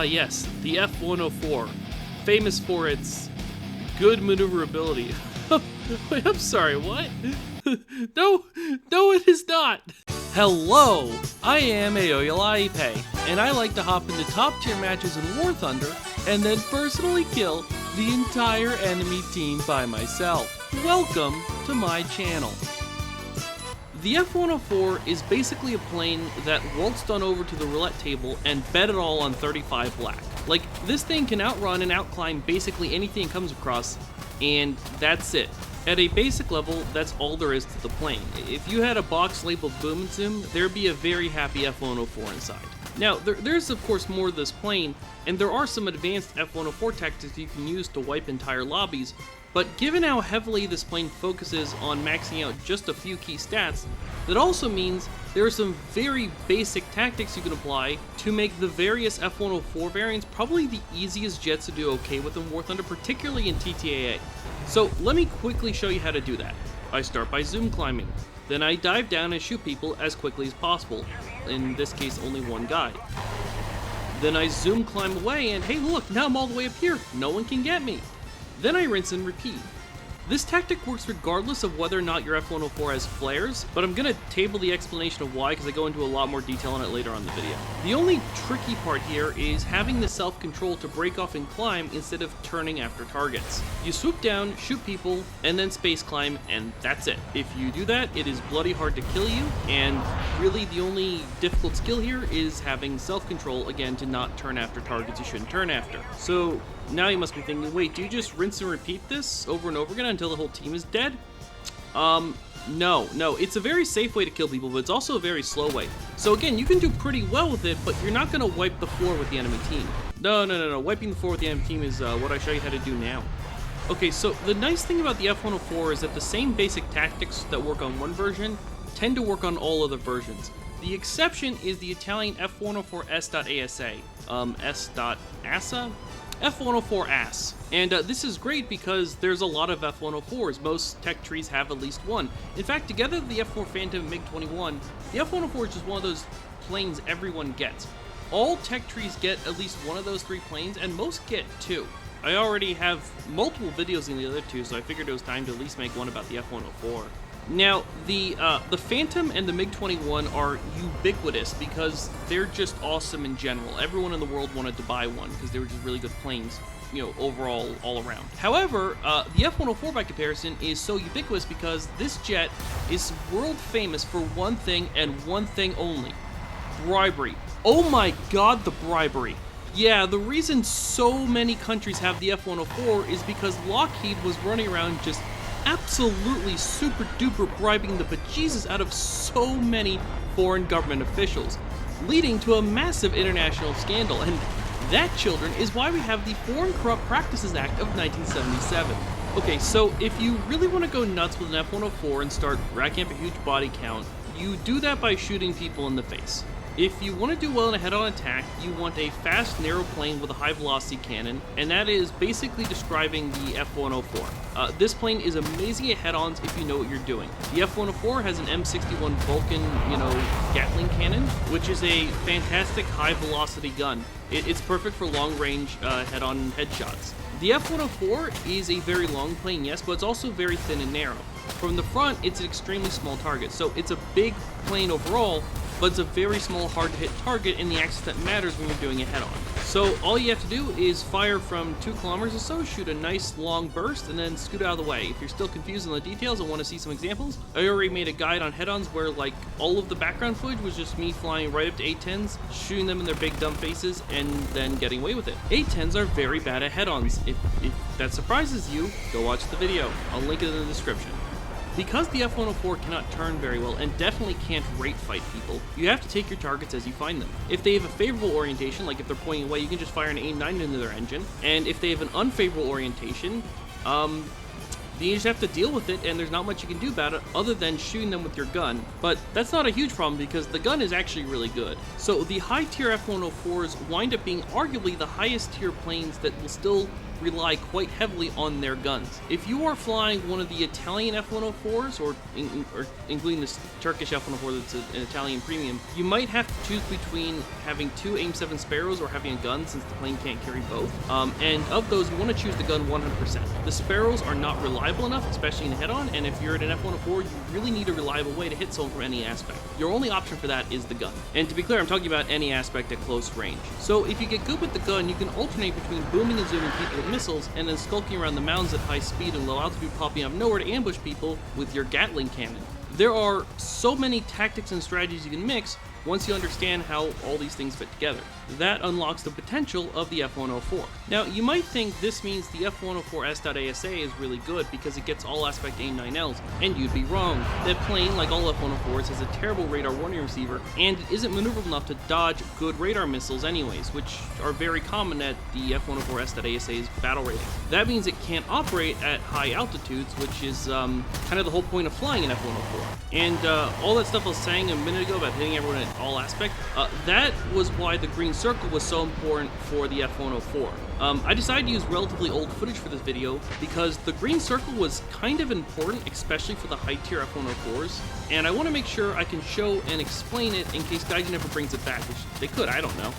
Yes, the F-104, famous for its good maneuverability. Wait, I'm sorry, what? No, it is not! Hello, I am Aoyalaipe, and I like to hop into top tier matches in War Thunder, and then personally kill the entire enemy team by myself. Welcome to my channel. The F-104 is basically a plane that waltzed on over to the roulette table and bet it all on 35 black. Like, this thing can outrun and outclimb basically anything it comes across, and that's it. At a basic level, that's all there is to the plane. If you had a box labeled Boom and Zoom, there'd be a very happy F-104 inside. Now, there's of course more to this plane, and there are some advanced F-104 tactics you can use to wipe entire lobbies, but given how heavily this plane focuses on maxing out just a few key stats, that also means there are some very basic tactics you can apply to make the various F-104 variants probably the easiest jets to do okay with in War Thunder, particularly in TTAA. So let me quickly show you how to do that. I start by zoom climbing, then I dive down and shoot people as quickly as possible, in this case only one guy. Then I zoom climb away and hey look, now I'm all the way up here, no one can get me. Then I rinse and repeat. This tactic works regardless of whether or not your F-104 has flares, but I'm going to table the explanation of why because I go into a lot more detail on it later on in the video. The only tricky part here is having the self-control to break off and climb instead of turning after targets. You swoop down, shoot people, and then space climb, and that's it. If you do that, it is bloody hard to kill you, and really the only difficult skill here is having self-control, again, to not turn after targets you shouldn't turn after. So now you must be thinking, wait, do you just rinse and repeat this over and over again until the whole team is dead? No, it's a very safe way to kill people, but it's also a very slow way. So again, you can do pretty well with it, but you're not going to wipe the floor with the enemy team. No, wiping the floor with the enemy team is what I show you how to do now. Okay, so the nice thing about the F-104 is that the same basic tactics that work on one version tend to work on all other versions. The exception is the Italian F-104S TAF, F-104S. And this is great because there's a lot of F-104s. Most tech trees have at least one. In fact, together with the F-4 Phantom MiG-21, the F-104 is just one of those planes everyone gets. All tech trees get at least one of those three planes, and most get two. I already have multiple videos in the other two, so I figured it was time to at least make one about the F-104. Now, the Phantom and the MiG-21 are ubiquitous because they're just awesome in general. Everyone in the world wanted to buy one because they were just really good planes, you know, overall, all around. However, the F-104 by comparison is so ubiquitous because this jet is world famous for one thing and one thing only: bribery. Oh my god, the bribery. Yeah, the reason so many countries have the F-104 is because Lockheed was running around just absolutely super duper bribing the bejesus out of so many foreign government officials, leading to a massive international scandal, and that, children, is why we have the Foreign Corrupt Practices Act of 1977. Okay, so if you really want to go nuts with an F-104 and start racking up a huge body count, you do that by shooting people in the face. If you want to do well in a head-on attack, you want a fast, narrow plane with a high-velocity cannon, and that is basically describing the F-104. This plane is amazing at head-ons if you know what you're doing. The F-104 has an M61 Vulcan, Gatling cannon, which is a fantastic high-velocity gun. It's perfect for long-range head-on headshots. The F-104 is a very long plane, yes, but it's also very thin and narrow. From the front, it's an extremely small target, so it's a big plane overall, but it's a very small, hard-to-hit target in the axis that matters when you're doing a head-on. So all you have to do is fire from 2 kilometers or so, shoot a nice long burst, and then scoot out of the way. If you're still confused on the details and want to see some examples, I already made a guide on head-ons where, like, all of the background footage was just me flying right up to A-10s, shooting them in their big dumb faces, and then getting away with it. A-10s are very bad at head-ons. If that surprises you, go watch the video. I'll link it in the description. Because the F-104 cannot turn very well and definitely can't rate fight people, you have to take your targets as you find them. If they have a favorable orientation, like if they're pointing away, you can just fire an A9 into their engine, and if they have an unfavorable orientation, you just have to deal with it, and there's not much you can do about it other than shooting them with your gun. But that's not a huge problem because the gun is actually really good. So the high tier F-104s wind up being arguably the highest tier planes that will still rely quite heavily on their guns. If you are flying one of the Italian F-104s, or including this Turkish F-104 that's an Italian premium, you might have to choose between having two AIM-7 Sparrows or having a gun, since the plane can't carry both. And of those, you want to choose the gun 100%. The Sparrows are not reliable enough, especially in head-on, and if you're at an F-104, you really need a reliable way to hit someone from any aspect. Your only option for that is the gun. And to be clear, I'm talking about any aspect at close range. So if you get good with the gun, you can alternate between booming and zooming people with missiles, and then skulking around the mountains at high speed and low altitude, popping out of nowhere to ambush people with your Gatling cannon. There are so many tactics and strategies you can mix once you understand how all these things fit together. That unlocks the potential of the F-104. Now, you might think this means the F-104S TAF is really good because it gets all aspect AIM-9Ls, and you'd be wrong. That plane, like all F-104s, has a terrible radar warning receiver, and it isn't maneuverable enough to dodge good radar missiles anyways, which are very common at the F-104S TAF's battle rating. That means it can't operate at high altitudes, which is kind of the whole point of flying an F-104. And all that stuff I was saying a minute ago about hitting everyone at all aspect, that was why the green circle was so important for the F-104. I decided to use relatively old footage for this video because the green circle was kind of important, especially for the high tier F-104s, and I want to make sure I can show and explain it in case Gaijin never brings it back, which they could, I don't know.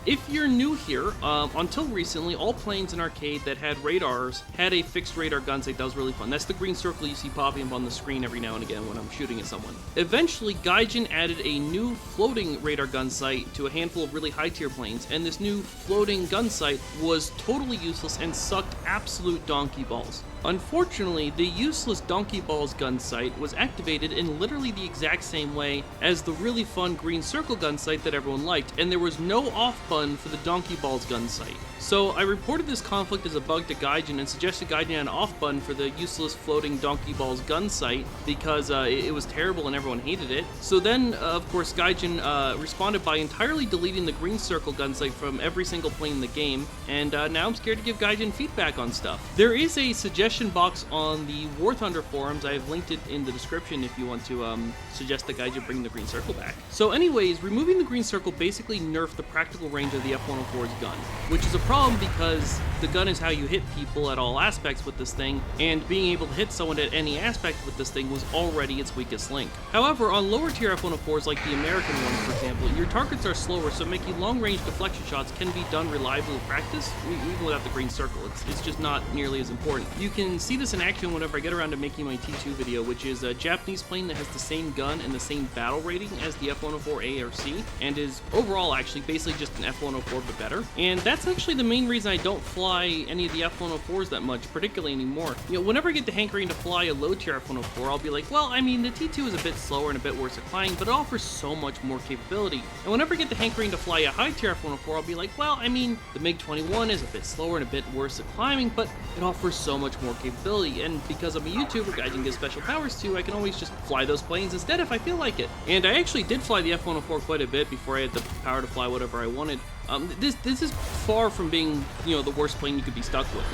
If you're new here, until recently, all planes in arcade that had radars had a fixed radar gun sight that was really fun. That's the green circle you see popping up on the screen every now and again when I'm shooting at someone. Eventually, Gaijin added a new floating radar gun sight to a handful of really high tier planes, and this new floating gun sight was totally useless and sucked absolute donkey balls. Unfortunately, the useless Donkey Balls gun sight was activated in literally the exact same way as the really fun Green Circle gun sight that everyone liked, and there was no off button for the Donkey Balls gun sight. So I reported this conflict as a bug to Gaijin and suggested Gaijin had an off button for the useless floating Donkey Balls gun sight because it was terrible and everyone hated it. So then, of course, Gaijin responded by entirely deleting the Green Circle gun sight from every single plane in the game, and now I'm scared to give Gaijin feedback on stuff. There is a suggestion box on the War Thunder forums. I have linked it in the description if you want to suggest that Gaijin bring the Green Circle back. So anyways, removing the Green Circle basically nerfed the practical range of the F-104's gun, which is a problem because the gun is how you hit people at all aspects with this thing, and being able to hit someone at any aspect with this thing was already its weakest link. However, on lower tier F-104s like the American ones, for example, your targets are slower, so making long-range deflection shots can be done reliably with practice, even without the Green Circle. It's just not nearly as important. You can see this in action whenever I get around to making my T2 video, which is a Japanese plane that has the same gun and the same battle rating as the F-104A or C, and is overall actually basically just an F-104 but better. And that's actually the main reason I don't fly any of the F-104s that much, particularly anymore. You know, whenever I get the hankering to fly a low tier F-104, I'll be like, well, I mean, the T2 is a bit slower and a bit worse at flying, but it offers so much more capability. And whenever I get the hankering to fly a high tier F-104, I'll be like, well, I mean, the MiG-21 is a bit slower and a bit worse at climbing, but it offers so much more capability. And because I'm a YouTuber, Gaijin gives special powers to, I can always just fly those planes instead if I feel like it. And I actually did fly the F-104 quite a bit before I had the power to fly whatever I wanted. This is far from being, you know, the worst plane you could be stuck with.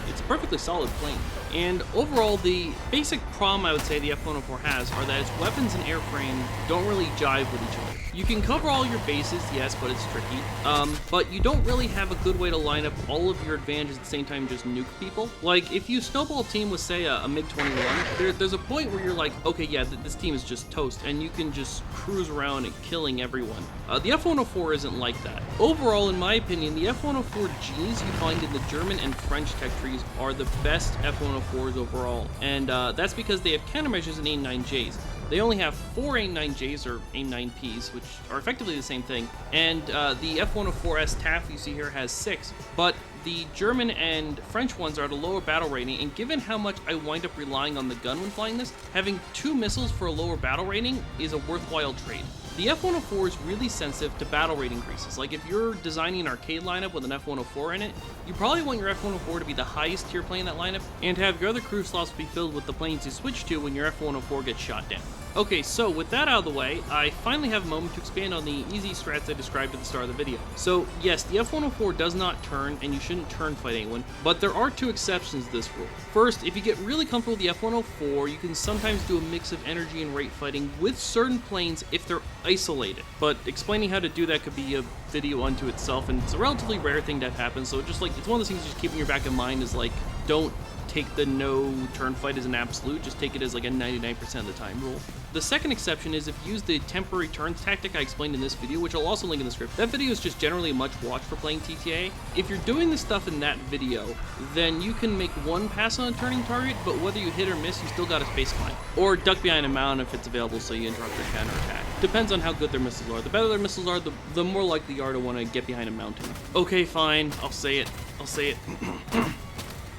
It's a perfectly solid plane. And overall, the basic problem I would say the F-104 has are that its weapons and airframe don't really jive with each other. You can cover all your bases, yes, but it's tricky. But you don't really have a good way to line up all of your advantages at the same time and just nuke people. Like, if you snowball a team with, say, a MiG-21, there's a point where you're like, okay, yeah, this team is just toast, and you can just cruise around and killing everyone. The F-104 isn't like that. Overall, in my opinion, the F-104Gs you find in the German and French tech trees are the best F-104s overall, and that's because they have countermeasures in AIM-9Js. They only have 4 AIM-9Js, or AIM-9Ps, which are effectively the same thing, and the F-104S TAF you see here has 6, but the German and French ones are at a lower battle rating, and given how much I wind up relying on the gun when flying this, having 2 missiles for a lower battle rating is a worthwhile trade. The F-104 is really sensitive to battle rate increases. Like, if you're designing an arcade lineup with an F-104 in it, you probably want your F-104 to be the highest tier plane in that lineup, and have your other crew slots be filled with the planes you switch to when your F-104 gets shot down. Okay, so with that out of the way, I finally have a moment to expand on the easy strats I described at the start of the video. So yes, the F-104 does not turn, and you shouldn't turn fight anyone, but there are two exceptions to this rule. First, if you get really comfortable with the F-104, you can sometimes do a mix of energy and rate fighting with certain planes if they're isolated. But explaining how to do that could be a video unto itself, and it's a relatively rare thing to have happen, so just like, it's one of those things just keeping your back in mind is like, don't take the no turn fight as an absolute, just take it as like a 99% of the time rule. The second exception is if you use the temporary turns tactic I explained in this video, which I'll also link in the script. That video is just generally a much watched for playing TTA. If you're doing the stuff in that video, then you can make one pass on a turning target, but whether you hit or miss, you still got a space climb. Or duck behind a mountain if it's available so you interrupt their counterattack. Depends on how good their missiles are. The better their missiles are, the more likely you are to want to get behind a mountain. Okay, fine, I'll say it.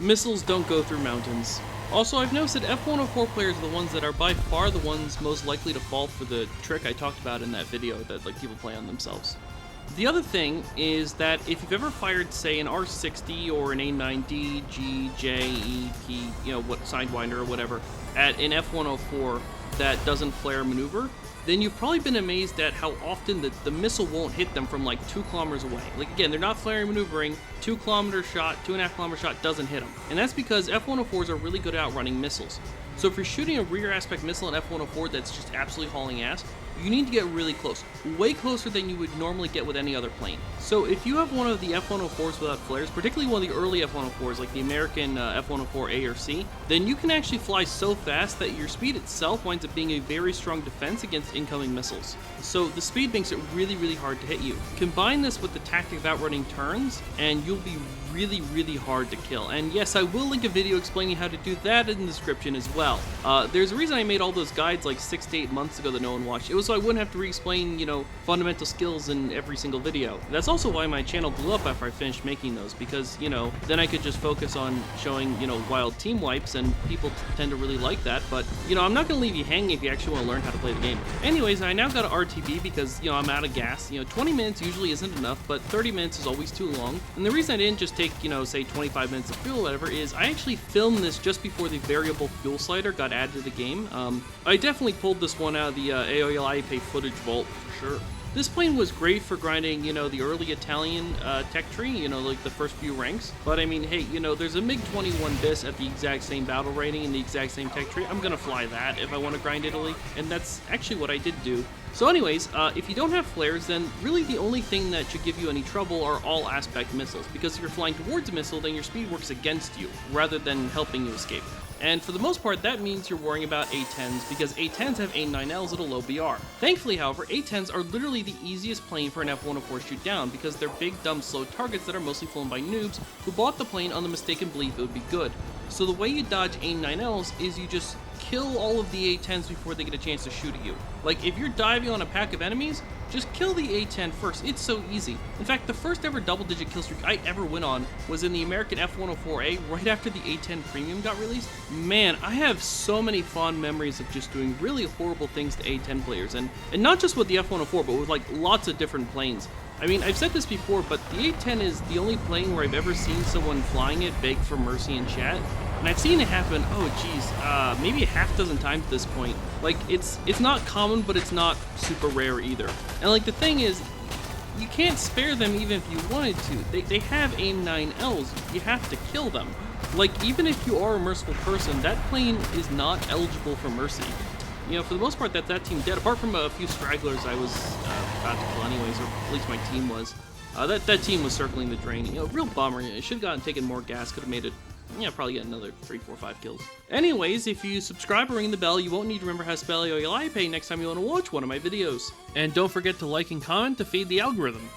Missiles don't go through mountains. Also, I've noticed that F-104 players are the ones that are by far the ones most likely to fall for the trick I talked about in that video that like people play on themselves. The other thing is that if you've ever fired, say, an R60 or an A9D, G, J, E, P, you know, what, Sidewinder or whatever, at an F-104 that doesn't flare maneuver, then you've probably been amazed at how often the missile won't hit them from like 2 kilometers away. Like again, they're not flaring maneuvering, 2 kilometer shot, 2.5 kilometer shot doesn't hit them. And that's because F-104s are really good at outrunning missiles. So if you're shooting a rear aspect missile in F-104 that's just absolutely hauling ass, you need to get really close, way closer than you would normally get with any other plane. So if you have one of the F-104s without flares, particularly one of the early F-104s like the American F-104A or C, then you can actually fly so fast that your speed itself winds up being a very strong defense against incoming missiles. So the speed makes it really, really hard to hit you. Combine this with the tactic of outrunning turns, and you'll be really, really hard to kill. And yes, I will link a video explaining how to do that in the description as well. There's a reason I made all those guides like 6 to 8 months ago that no one watched. It was so I wouldn't have to re-explain, you know, fundamental skills in every single video. That's also why my channel blew up after I finished making those, because, you know, then I could just focus on showing, you know, wild team wipes, and people tend to really like that. But, you know, I'm not going to leave you hanging if you actually want to learn how to play the game. Anyways, I now got an RTB because, you know, I'm out of gas. You know, 20 minutes usually isn't enough, but 30 minutes is always too long. And the reason I didn't just take, you know, say 25 minutes of fuel or whatever is I actually filmed this just before the variable fuel slider got added to the game. I definitely pulled this one out of the AOLIPay footage vault for sure. This plane was great for grinding, you know, the early Italian tech tree, you know, like the first few ranks. But I mean, hey, you know, there's a MiG-21 bis at the exact same battle rating and the exact same tech tree. I'm gonna fly that if I want to grind Italy, and that's actually what I did do. So anyways, if you don't have flares, then really the only thing that should give you any trouble are all aspect missiles, because if you're flying towards a missile, then your speed works against you, rather than helping you escape. And for the most part, that means you're worrying about A-10s, because A-10s have A9Ls at a low BR. Thankfully, however, A-10s are literally the easiest plane for an F-104 shoot down, because they're big, dumb, slow targets that are mostly flown by noobs who bought the plane on the mistaken belief it would be good. So the way you dodge A9Ls is you just kill all of the A-10s before they get a chance to shoot at you. Like, if you're diving on a pack of enemies, just kill the A-10 first. It's so easy. In fact, the first ever double-digit kill streak I ever went on was in the American F-104A right after the A-10 Premium got released. Man, I have so many fond memories of just doing really horrible things to A-10 players, and not just with the F-104, but with like lots of different planes. I mean, I've said this before, but the A-10 is the only plane where I've ever seen someone flying it beg for mercy in chat. And I've seen it happen, oh geez, maybe a half dozen times at this point. Like, it's not common, but it's not super rare either. And like, the thing is, you can't spare them even if you wanted to. They have AIM-9Ls, you have to kill them. Like, even if you are a merciful person, that plane is not eligible for mercy. You know, for the most part, that team dead, apart from a few stragglers I was about to kill anyways, or at least my team was. That team was circling the drain. You know, real bummer. It should have taken more gas, could have made it, yeah, probably get another 3, 4, 5 kills. Anyways, if you subscribe or ring the bell, you won't need to remember how to spell AOLIPay next time you want to watch one of my videos. And don't forget to like and comment to feed the algorithm.